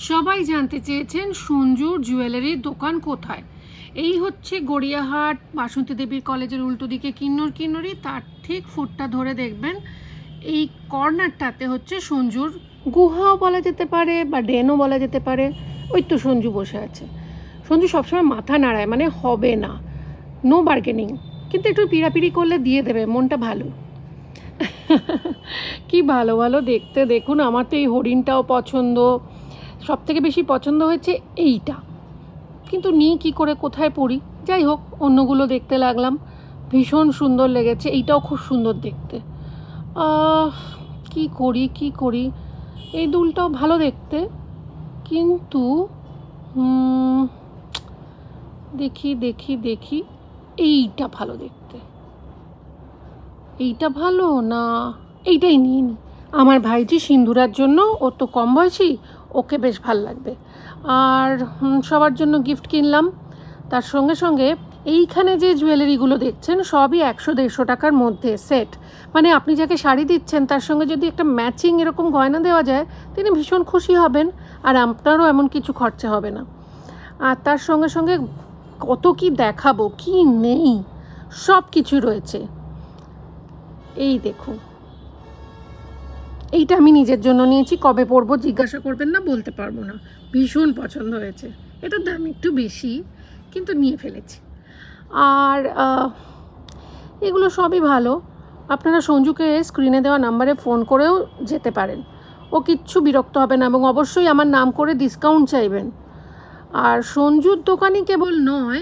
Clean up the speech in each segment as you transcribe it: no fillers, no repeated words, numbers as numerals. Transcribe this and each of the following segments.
সবাই জানতে চেয়েছেন সঞ্জুর জুয়েলারির দোকান কোথায়। এই হচ্ছে গড়িয়াহাট বাসন্তী দেবীর কলেজের উল্টো দিকে কিন্নরি, তার ঠিক ফুটটা ধরে দেখবেন এই কর্নারটাতে হচ্ছে সঞ্জুর গুহাও বলা যেতে পারে বা ডেনও বলা যেতে পারে। ওই তো সঞ্জু বসে আছে। সঞ্জু সবসময় মাথা নাড়ায়, মানে হবে না, নো বার্গেনিং, কিন্তু একটু পিড়াপিড়ি করলে দিয়ে দেবে, মনটা ভালো। কি ভালো ভালো দেখতে, দেখুন আমার তো এই হরিণটাও পছন্দ, সব থেকে বেশি পছন্দ হয়েছে এইটা, কিন্তু নিই কী করে, কোথায় পড়ি। যাই হোক, অন্যগুলো দেখতে লাগলাম, ভীষণ সুন্দর লেগেছে, এইটাও খুব সুন্দর দেখতে। কি করি, এই দুলটাও ভালো দেখতে, কিন্তু দেখি দেখি দেখি এইটা ভালো দেখতে, এইটা ভালো না, এইটাই নিয়ে নিই। আমার ভাইজি সিন্দুরার জন্য, ও তো কম বয়সী, ওকে বেশ ভাল লাগবে। আর সবার জন্য গিফট কিনলাম। তার সঙ্গে সঙ্গে এইখানে যে জুয়েলারিগুলো দেখছেন সবই 100-150 টাকার মধ্যে সেট, মানে আপনি যাকে শাড়ি দিচ্ছেন তার সঙ্গে যদি একটা ম্যাচিং এরকম গয়না দেওয়া যায় তিনি ভীষণ খুশি হবেন, আর আপনারও এমন কিছু খরচা হবে না। আর তার সঙ্গে সঙ্গে কত কি দেখাবো, কি নেই, সব কিছু রয়েছে। এই দেখুন, এইটা আমি নিজের জন্য নিয়েছি, কবে পরবো জিজ্ঞাসা করবেন না, বলতে পারবো না, ভীষণ পছন্দ হয়েছে। এটার দাম একটু বেশি, কিন্তু নিয়ে ফেলেছি। আর এগুলো সবই ভালো। আপনারা সঞ্জুকে স্ক্রিনে দেওয়া নাম্বারে ফোন করেও যেতে পারেন, ও কিচ্ছু বিরক্ত হবে না, এবং অবশ্যই আমার নাম করে ডিসকাউন্ট চাইবেন। আর সঞ্জুর দোকানই কেবল নয়,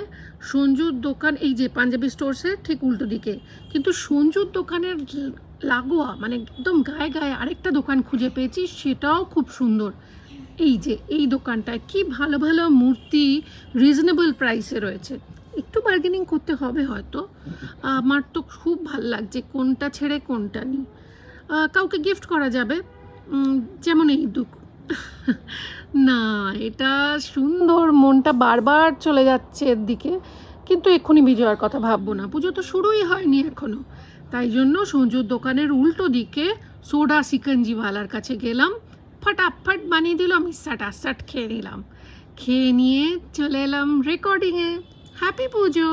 সঞ্জুর দোকান এই যে পাঞ্জাবি স্টোর্সের ঠিক উল্টো দিকে, কিন্তু সঞ্জুর দোকানের লাগোয়া মানে একদম গায়ে গায়ে আরেকটা দোকান খুঁজে পেয়েছি, সেটাও খুব সুন্দর। এই যে এই দোকানটায় কি ভালো ভালো মূর্তি রিজনেবল প্রাইসে রয়েছে, একটু বার্গেনিং করতে হবে হয়তো। আমার তো খুব ভাল লাগছে, কোনটা ছেড়ে কোনটা নিই। কাউকে গিফট করা যাবে, যেমন এই না, এটা সুন্দর, মনটা বারবার চলে যাচ্ছে এর দিকে, কিন্তু এক্ষুনি বিজয়ার কথা ভাববো না, পুজো তো শুরুই হয়নি এখনো। তাই জন্য সঞ্জুর দোকানের উল্টো দিকে সোডা সিকঞ্জিওয়ালার কাছে গেলাম, ফটাফট বানিয়ে দিল, আমি সাট খেয়ে নিলাম, খেয়ে নিয়ে চলে এলাম রেকর্ডিংয়ে। হ্যাপি পুজো।